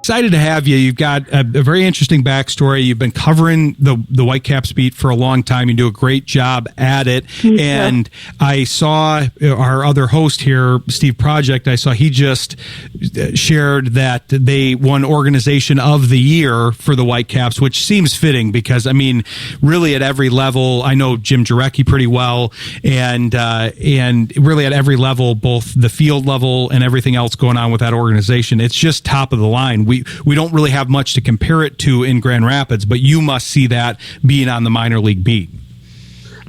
Excited to have you. You've got a very interesting backstory. You've been covering the Whitecaps beat for a long time. You do a great job at it. Yeah. And I saw our other host here, Steve Project, I saw he just shared that they won Organization of the Year for the Whitecaps, which seems fitting because, I mean, really at every level, I know Jim Jarecki pretty well, and really at every level, both the field level and everything else going on with that organization, it's just top of the line. We don't really have much to compare it to in Grand Rapids, but you must see that being on the minor league beat.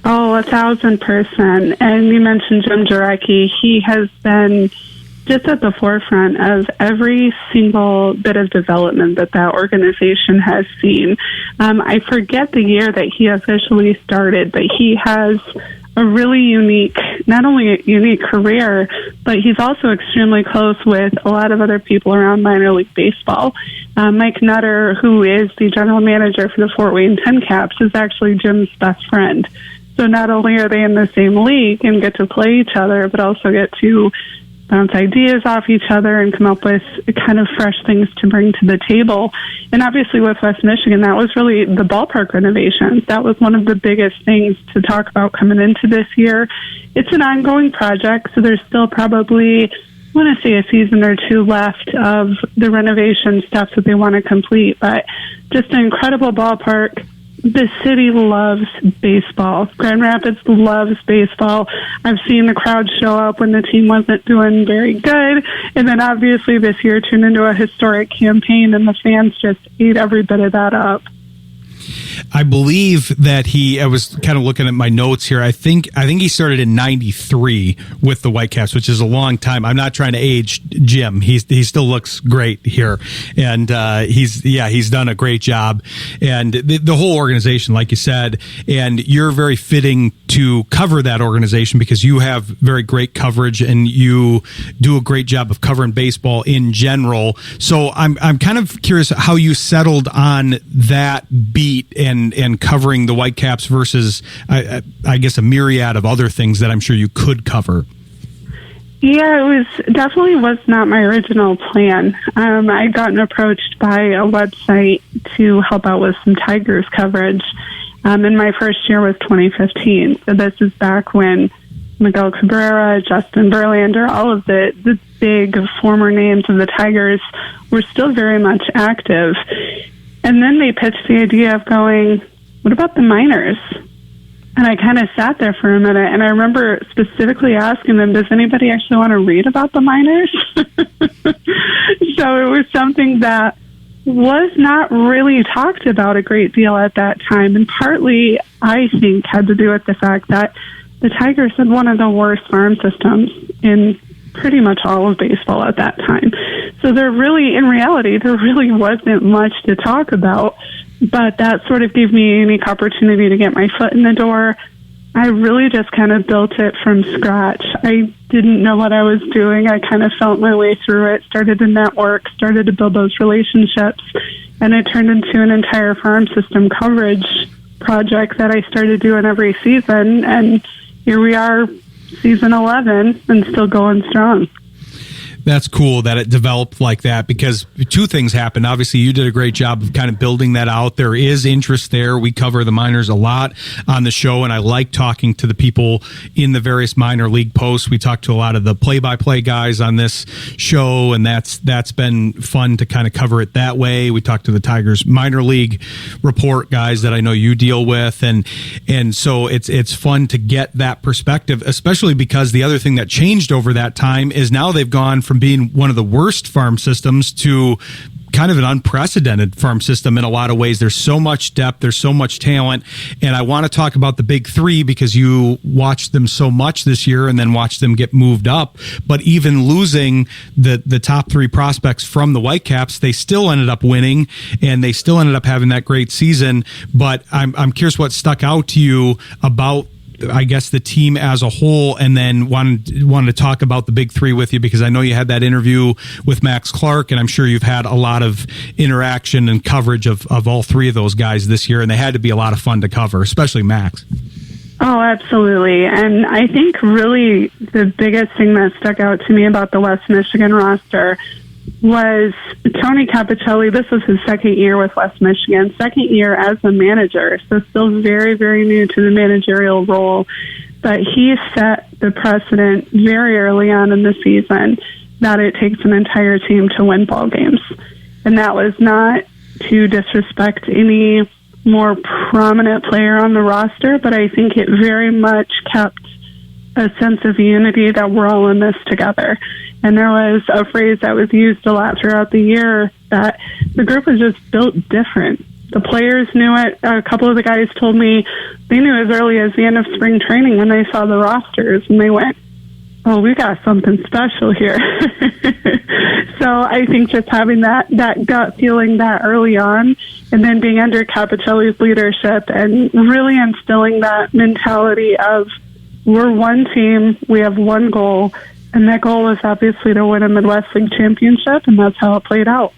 Oh, 1,000%. And you mentioned Jim Jarecki. He has been just at the forefront of every single bit of development that organization has seen. I forget the year that he officially started, but he has a really unique, not only a unique career, but he's also extremely close with a lot of other people around minor league baseball. Mike Nutter, who is the general manager for the Fort Wayne Tin Caps, is actually Jim's best friend. So not only are they in the same league and get to play each other, but also get to bounce ideas off each other and come up with kind of fresh things to bring to the table. And obviously with West Michigan, that was really the ballpark renovations. That was one of the biggest things to talk about coming into this year. It's an ongoing project, so there's still probably, I want to say, a season or two left of the renovation stuff that they want to complete. But just an incredible ballpark. The city loves baseball. Grand Rapids loves baseball. I've seen the crowd show up when the team wasn't doing very good. And then obviously this year turned into a historic campaign, and the fans just ate every bit of that up. I believe that I was kind of looking at my notes here. I think he started in 93 with the Whitecaps, which is a long time. I'm not trying to age Jim. He still looks great here. And he's done a great job. And the whole organization, like you said, and you're very fitting to cover that organization because you have very great coverage and you do a great job of covering baseball in general. So I'm kind of curious how you settled on that beat and covering the Whitecaps versus, I guess, a myriad of other things that I'm sure you could cover. Yeah, it definitely was not my original plan. I'd gotten approached by a website to help out with some Tigers coverage. And my first year was 2015. So this is back when Miguel Cabrera, Justin Verlander, all of the big former names of the Tigers were still very much active. And then they pitched the idea of going, what about the minors? And I kind of sat there for a minute, and I remember specifically asking them, does anybody actually want to read about the minors? So it was something that was not really talked about a great deal at that time. And partly, I think, had to do with the fact that the Tigers had one of the worst farm systems in pretty much all of baseball at that time. So in reality, there really wasn't much to talk about, but that sort of gave me a unique opportunity to get my foot in the door. I really just kind of built it from scratch. I didn't know what I was doing. I kind of felt my way through it, started to network, started to build those relationships, and it turned into an entire farm system coverage project that I started doing every season, and here we are, season 11, and still going strong. That's cool that it developed like that because two things happened. Obviously, you did a great job of kind of building that out. There is interest there. We cover the minors a lot on the show, and I like talking to the people in the various minor league posts. We talk to a lot of the play-by-play guys on this show, and that's been fun to kind of cover it that way. We talk to the Tigers minor league report guys that I know you deal with, and so it's fun to get that perspective, especially because the other thing that changed over that time is now they've gone from being one of the worst farm systems to kind of an unprecedented farm system in a lot of ways. There's so much depth, there's so much talent, and I want to talk about the big three because you watched them so much this year and then watched them get moved up. But even losing the top three prospects from the Whitecaps, they still ended up winning and they still ended up having that great season. But I'm curious what stuck out to you about, I guess, the team as a whole, and then wanted to talk about the big three with you because I know you had that interview with Max Clark, and I'm sure you've had a lot of interaction and coverage of all three of those guys this year, and they had to be a lot of fun to cover, especially Max. Oh, absolutely. And I think really the biggest thing that stuck out to me about the West Michigan roster was Tony Capicelli. This was his second year with West Michigan, second year as a manager, so still very, very new to the managerial role. But he set the precedent very early on in the season that it takes an entire team to win ball games. And that was not to disrespect any more prominent player on the roster, but I think it very much kept a sense of unity that we're all in this together. And there was a phrase that was used a lot throughout the year that the group was just built different. The players knew it. A couple of the guys told me they knew as early as the end of spring training when they saw the rosters, and they went, oh, we got something special here. So I think just having that gut feeling that early on, and then being under Capicelli's leadership and really instilling that mentality of we're one team, we have one goal, and that goal is obviously to win a Midwest League championship, and that's how it played out.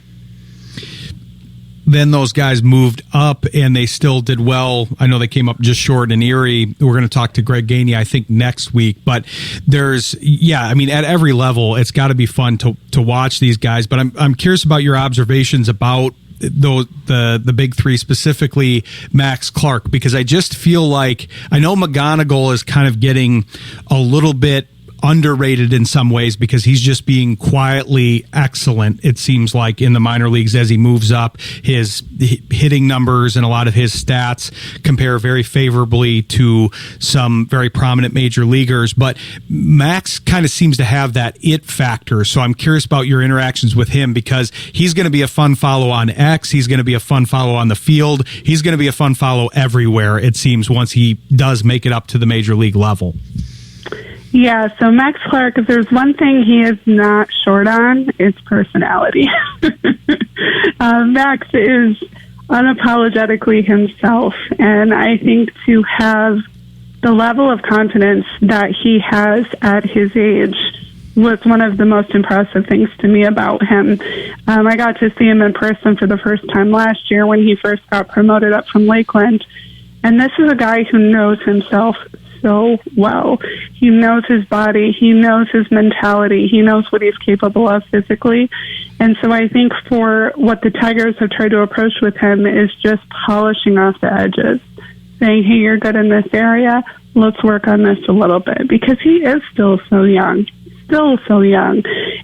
Then those guys moved up, and they still did well. I know they came up just short in Erie. We're going to talk to Greg Gainey, I think, next week. But at every level, it's got to be fun to watch these guys. But I'm curious about your observations about the big three, specifically Max Clark, because I just feel like I know McGonigal is kind of getting a little bit underrated in some ways because he's just being quietly excellent, it seems like, in the minor leagues as he moves up. His hitting numbers and a lot of his stats compare very favorably to some very prominent major leaguers, but Max kind of seems to have that it factor. So I'm curious about your interactions with him, because he's going to be a fun follow on X, he's going to be a fun follow on the field, he's going to be a fun follow everywhere, it seems, once he does make it up to the major league level. Yeah, so Max Clark, if there's one thing he is not short on, it's personality. Max is unapologetically himself, and I think to have the level of confidence that he has at his age was one of the most impressive things to me about him. I got to see him in person for the first time last year when he first got promoted up from Lakeland, and this is a guy who knows himself so well. He knows his body, he knows his mentality, he knows what he's capable of physically. And so I think for what the Tigers have tried to approach with him is just polishing off the edges, saying, hey, you're good in this area, let's work on this a little bit, because he is still so young.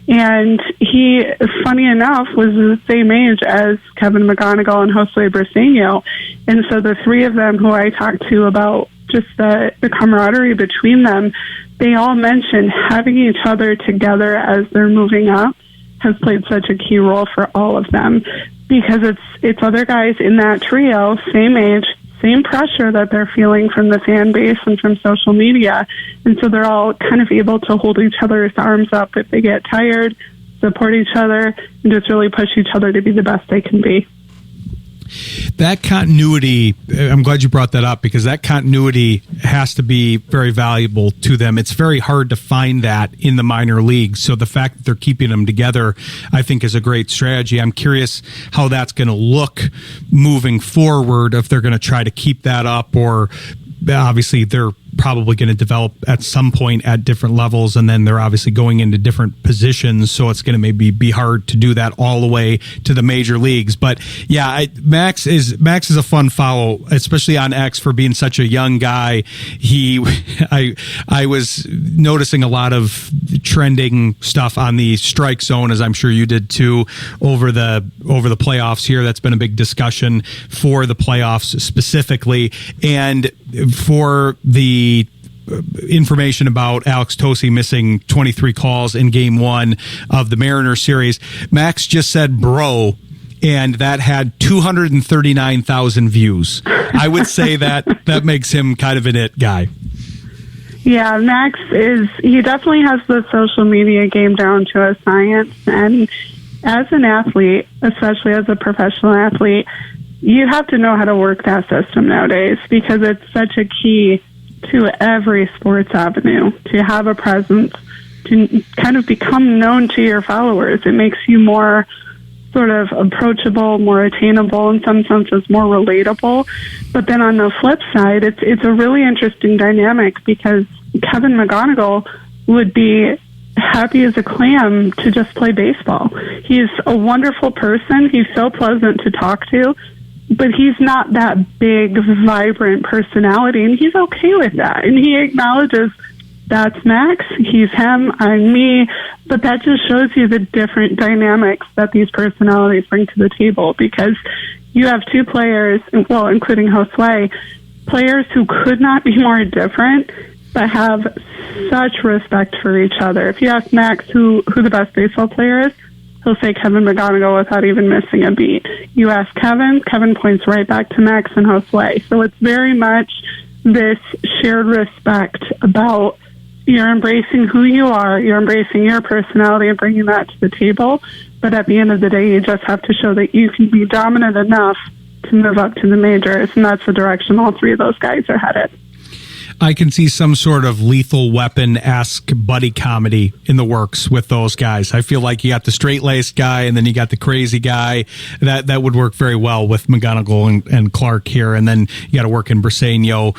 And he, funny enough, was the same age as Kevin McGonigal and Jose Briseño. And so the three of them who I talked to about just the camaraderie between them, they all mentioned having each other together as they're moving up has played such a key role for all of them, because it's other guys in that trio, same age, same pressure that they're feeling from the fan base and from social media. And so they're all kind of able to hold each other's arms up if they get tired, support each other, and just really push each other to be the best they can be. That continuity, I'm glad you brought that up, because that continuity has to be very valuable to them. It's very hard to find that in the minor leagues. So the fact that they're keeping them together, I think, is a great strategy. I'm curious how that's going to look moving forward, if they're going to try to keep that up, or obviously they're probably going to develop at some point at different levels, and then they're obviously going into different positions, so it's going to maybe be hard to do that all the way to the major leagues. But yeah, Max is a fun follow, especially on X, for being such a young guy. I was noticing a lot of trending stuff on the strike zone, as I'm sure you did too, over the playoffs here. That's been a big discussion for the playoffs specifically, and for the information about Alex Tosi missing 23 calls in Game 1 of the Mariners series. Max just said bro, and that had 239,000 views. I would say that makes him kind of an it guy. Yeah, Max he definitely has the social media game down to a science. And as an athlete, especially as a professional athlete, you have to know how to work that system nowadays, because it's such a key to every sports avenue to have a presence, to kind of become known to your followers. It makes you more sort of approachable, more attainable, in some senses more relatable. But then on the flip side, it's a really interesting dynamic because Kevin McGonigal would be happy as a clam to just play baseball. He's a wonderful person. He's so pleasant to talk to, but he's not that big, vibrant personality, and he's okay with that. And he acknowledges that's Max, he's him, I'm me, but that just shows you the different dynamics that these personalities bring to the table, because you have two players, well, including Josue, players who could not be more different, but have such respect for each other. If you ask Max who the best baseball player is, he'll say Kevin McGonigal without even missing a beat. You ask Kevin points right back to Max and Josue. So it's very much this shared respect about you're embracing who you are, you're embracing your personality and bringing that to the table. But at the end of the day, you just have to show that you can be dominant enough to move up to the majors, and that's the direction all three of those guys are headed. I can see some sort of Lethal Weapon-esque buddy comedy in the works with those guys. I feel like you got the straight-laced guy and then you got the crazy guy. That would work very well with McGonigal and Clark here, and then you got to work in Briseño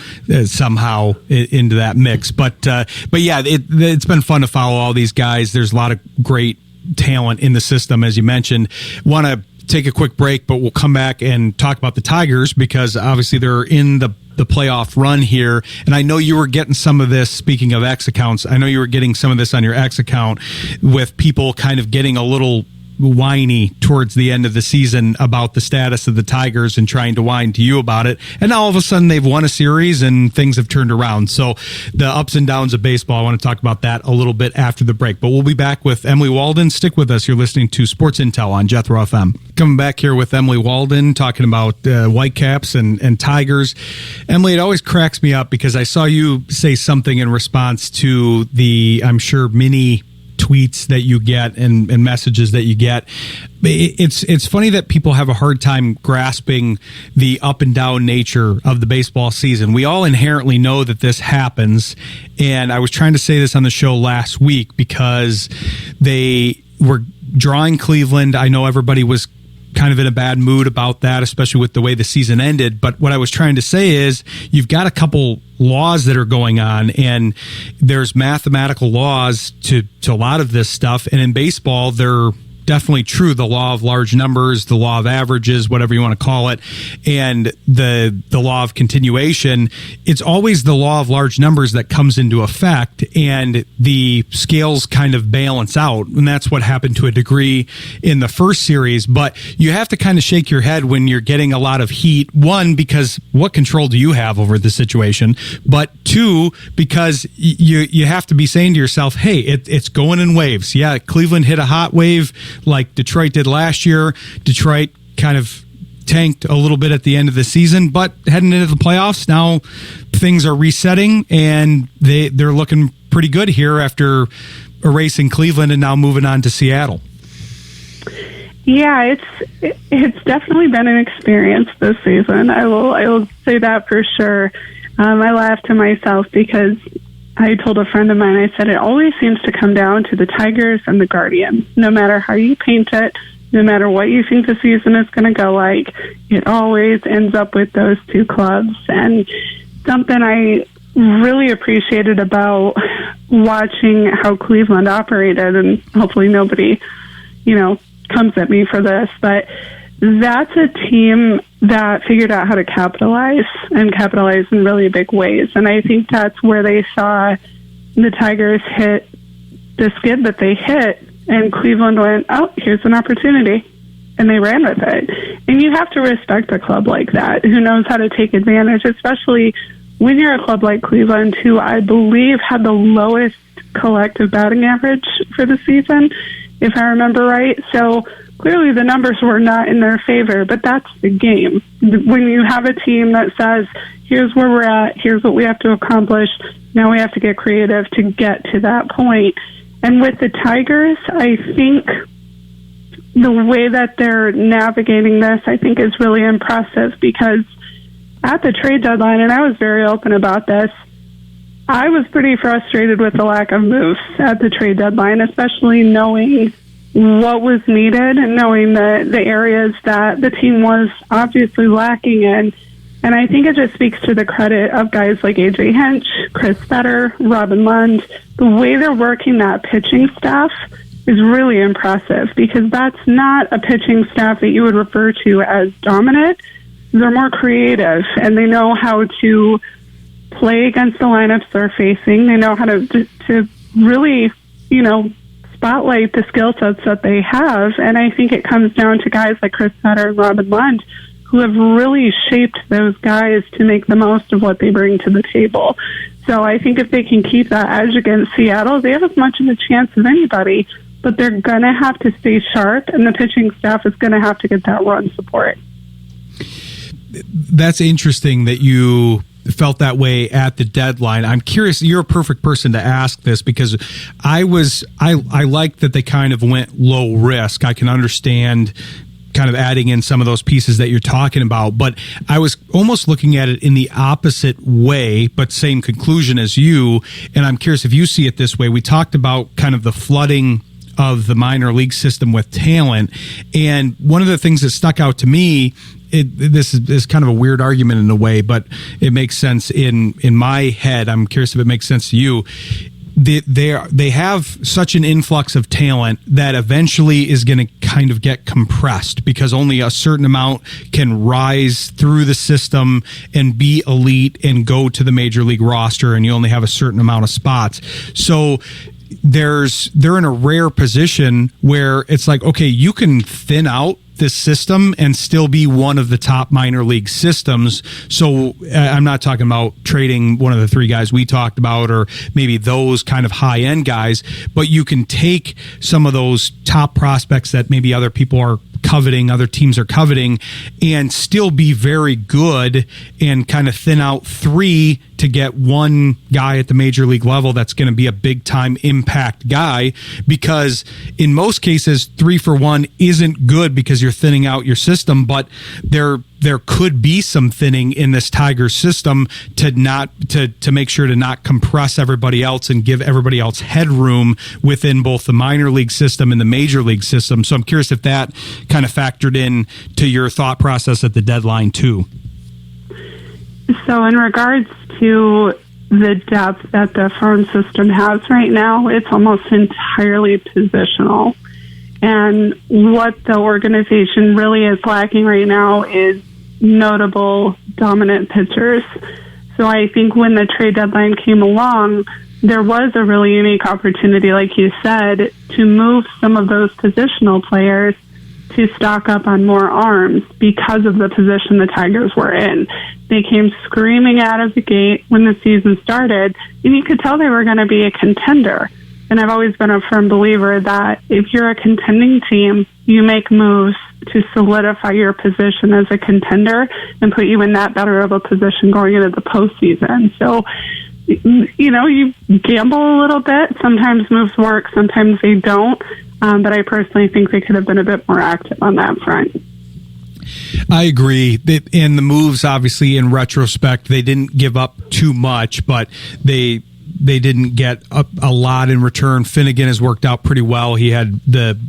somehow into that mix. But yeah, it's been fun to follow all these guys. There's a lot of great talent in the system, as you mentioned. Want to take a quick break, but we'll come back and talk about the Tigers because obviously they're in the playoff run here. And I know you were getting some of this, speaking of X accounts, I know you were getting some of this on your X account with people kind of getting a little whiny towards the end of the season about the status of the Tigers and trying to whine to you about it. And now all of a sudden they've won a series and things have turned around. So the ups and downs of baseball, I want to talk about that a little bit after the break. But we'll be back with Emily Waldon. Stick with us. You're listening to Sports Intel on Jethro FM. Coming back here with Emily Waldon, talking about Whitecaps and Tigers. Emily, it always cracks me up because I saw you say something in response to the, I'm sure, many tweets that you get and messages that you get. It's funny that people have a hard time grasping the up and down nature of the baseball season. We all inherently know that this happens, and I was trying to say this on the show last week because they were drawing Cleveland. I know everybody was kind of in a bad mood about that, especially with the way the season ended. But what I was trying to say is you've got a couple laws that are going on, and there's mathematical laws to a lot of this stuff. And in baseball, they're definitely true. The law of large numbers, the law of averages, whatever you want to call it, and the law of continuation. It's always the law of large numbers that comes into effect, and the scales kind of balance out. And that's what happened to a degree in the first series. But you have to kind of shake your head when you're getting a lot of heat. One, because what control do you have over the situation? But two, because you have to be saying to yourself, hey, it's going in waves. Yeah, Cleveland hit a hot wave like Detroit did last year. Detroit kind of tanked a little bit at the end of the season, but heading into the playoffs, now things are resetting, and they're looking pretty good here after erasing Cleveland and now moving on to Seattle. Yeah, it's definitely been an experience this season. I will say that for sure. I laughed to myself because I told a friend of mine, I said, it always seems to come down to the Tigers and the Guardians. No matter how you paint it, no matter what you think the season is going to go like, it always ends up with those two clubs. And something I really appreciated about watching how Cleveland operated, and hopefully nobody, comes at me for this, but that's a team that figured out how to capitalize in really big ways. And I think that's where they saw the Tigers hit the skid that they hit, and Cleveland went, oh, here's an opportunity. And they ran with it. And you have to respect a club like that who knows how to take advantage, especially when you're a club like Cleveland, who I believe had the lowest collective batting average for the season, if I remember right. So clearly the numbers were not in their favor, but that's the game. When you have a team that says, here's where we're at, here's what we have to accomplish, now we have to get creative to get to that point. And with the Tigers, I think the way that they're navigating this, I think, is really impressive, because at the trade deadline, and I was very open about this, I was pretty frustrated with the lack of moves at the trade deadline, especially knowing what was needed and knowing the areas that the team was obviously lacking in. And I think it just speaks to the credit of guys like AJ Hinch, Chris Fetter, Robin Lund. The way they're working that pitching staff is really impressive, because that's not a pitching staff that you would refer to as dominant. They're more creative, and they know how to play against the lineups they're facing. They know how to really, spotlight the skill sets that they have. And I think it comes down to guys like Chris Fetter and Robin Lund, who have really shaped those guys to make the most of what they bring to the table. So I think if they can keep that edge against Seattle, they have as much of a chance as anybody, but they're going to have to stay sharp, and the pitching staff is going to have to get that run support. That's interesting that you felt that way at the deadline. I'm curious, you're a perfect person to ask this, because I like that they kind of went low risk. I can understand kind of adding in some of those pieces that you're talking about, but I was almost looking at it in the opposite way, but same conclusion as you. And I'm curious if you see it this way. We talked about kind of the flooding of the minor league system with talent. And one of the things that stuck out to me, this is kind of a weird argument in a way, but it makes sense in my head. I'm curious if it makes sense to you. They have such an influx of talent that eventually is going to kind of get compressed, because only a certain amount can rise through the system and be elite and go to the major league roster, and you only have a certain amount of spots. So they're in a rare position where it's like, okay, you can thin out this system and still be one of the top minor league systems. So I'm not talking about trading one of the three guys we talked about, or maybe those kind of high end guys, but you can take some of those top prospects that maybe other people are coveting, other teams are coveting, and still be very good, and kind of thin out three to get one guy at the major league level that's going to be a big time impact guy. Because in most cases, 3-for-1 isn't good because you're thinning out your system, but there could be some thinning in this Tigers system to make sure to not compress everybody else and give everybody else headroom within both the minor league system and the major league system. So I'm curious if that kind of factored in to your thought process at the deadline too. So in regards to the depth that the farm system has right now, it's almost entirely positional. And what the organization really is lacking right now is notable dominant pitchers. So I think when the trade deadline came along, there was a really unique opportunity, like you said, to move some of those positional players to stock up on more arms because of the position the Tigers were in. They came screaming out of the gate when the season started, and you could tell they were going to be a contender. And I've always been a firm believer that if you're a contending team, you make moves to solidify your position as a contender and put you in that better of a position going into the postseason. So, you gamble a little bit. Sometimes moves work, sometimes they don't. But I personally think they could have been a bit more active on that front. I agree. And the moves, obviously, in retrospect, they didn't give up too much, but they didn't get a lot in return. Finnegan has worked out pretty well. He had the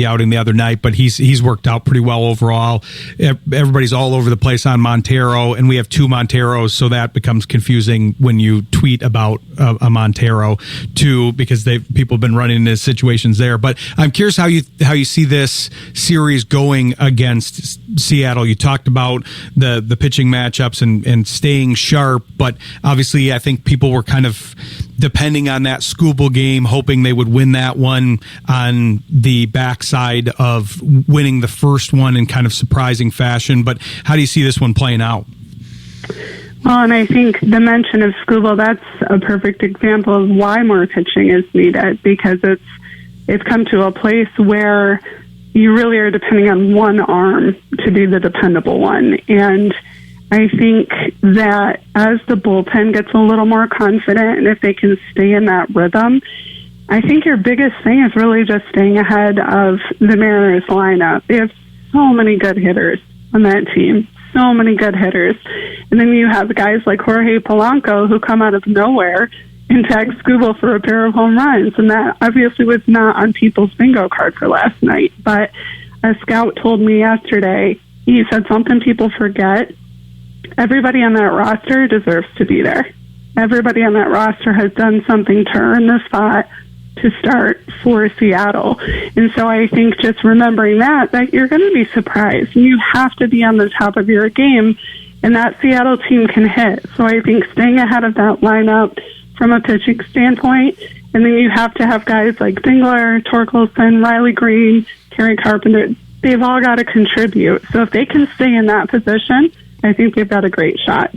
outing the other night, but he's worked out pretty well overall. Everybody's all over the place on Montero, and we have two Monteros, so that becomes confusing when you tweet about a Montero too, because people have been running into situations there. But I'm curious how you see this series going against Seattle. You talked about the pitching matchups and staying sharp, but obviously I think people were kind of depending on that Skubal game, hoping they would win that one on the backside of winning the first one in kind of surprising fashion. But how do you see this one playing out? Well, and I think the mention of Skubal, that's a perfect example of why more pitching is needed, because it's come to a place where you really are depending on one arm to be the dependable one. And I think that as the bullpen gets a little more confident, and if they can stay in that rhythm, I think your biggest thing is really just staying ahead of the Mariners lineup. They have so many good hitters on that team, so many good hitters. And then you have guys like Jorge Polanco who come out of nowhere and tagged Scooble for a pair of home runs. And that obviously was not on people's bingo card for last night. But a scout told me yesterday, he said something people forget. Everybody on that roster deserves to be there. Everybody on that roster has done something to earn the spot to start for Seattle. And so I think just remembering that you're going to be surprised. And you have to be on the top of your game, and that Seattle team can hit. So I think staying ahead of that lineup from a pitching standpoint, and then you have to have guys like Dingler, Torkelson, Riley Green, Kerry Carpenter. They've all got to contribute. So if they can stay in that position, I think they've got a great shot.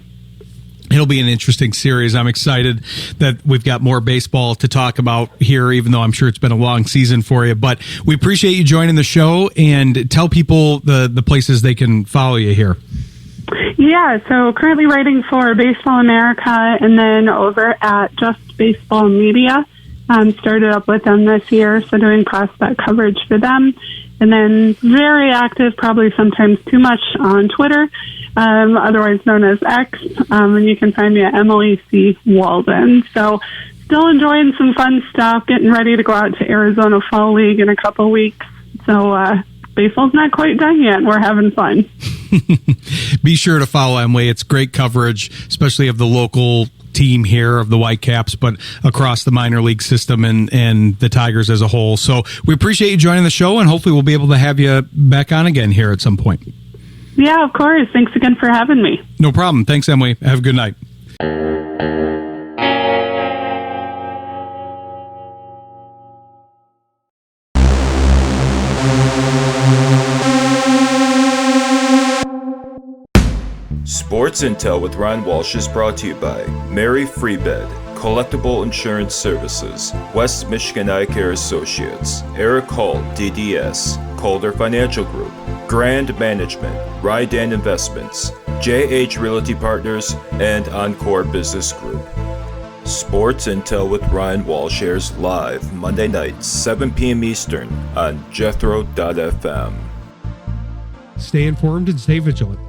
It'll be an interesting series. I'm excited that we've got more baseball to talk about here, even though I'm sure it's been a long season for you. But we appreciate you joining the show, and tell people the places they can follow you here. Yeah, so currently writing for Baseball America, and then over at Just Baseball Media. Started up with them this year, so doing prospect coverage for them. And then very active, probably sometimes too much, on Twitter, otherwise known as X. And you can find me at Emily C. Waldon. So still enjoying some fun stuff, getting ready to go out to Arizona Fall League in a couple weeks. So baseball's not quite done yet. We're having fun. Be sure to follow Emily. It's great coverage, especially of the local team here of the Whitecaps, but across the minor league system and the Tigers as a whole. So we appreciate you joining the show, and hopefully we'll be able to have you back on again here at some point. Yeah, of course. Thanks again for having me. No problem. Thanks, Emily. Have a good night. Sports Intel with Ryan Walsh is brought to you by Mary Freebed, Collectible Insurance Services, West Michigan Eye Care Associates, Eric Hall, DDS, Calder Financial Group, Grand Management, Rydan Investments, JH Realty Partners, and Encore Business Group. Sports Intel with Ryan Walsh airs live Monday nights, 7 p.m. Eastern on Jethro.fm. Stay informed and stay vigilant.